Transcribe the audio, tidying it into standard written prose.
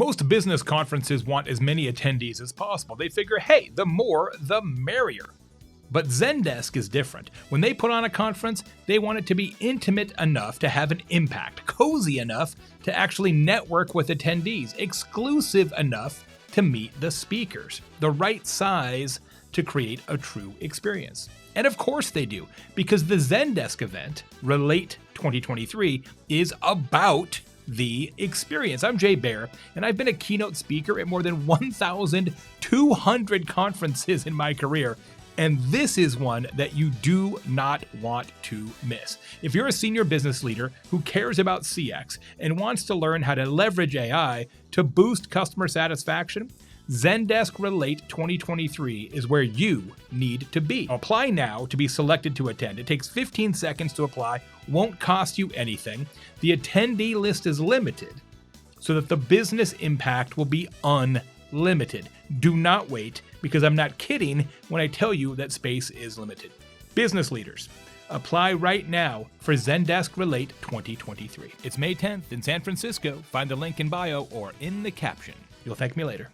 Most business conferences want as many attendees as possible. They figure, hey, the more, the merrier. But Zendesk is different. When they put on a conference, they want it to be intimate enough to have an impact, cozy enough to actually network with attendees, exclusive enough to meet the speakers, the right size to create a true experience. And of course they do, because the Zendesk event, Relate 2023, is about the experience. I'm Jay Baer, and I've been a keynote speaker at more than 1,200 conferences in my career. And this is one that you do not want to miss. If you're a senior business leader who cares about CX and wants to learn how to leverage AI to boost customer satisfaction, Zendesk Relate 2023 is where you need to be. Apply now to be selected to attend. It takes 15 seconds to apply, won't cost you anything. The attendee list is limited so that the business impact will be unlimited. Do not wait, because I'm not kidding when I tell you that space is limited. Business leaders, apply right now for Zendesk Relate 2023. It's May 10th in San Francisco. Find the link in bio or in the caption. You'll thank me later.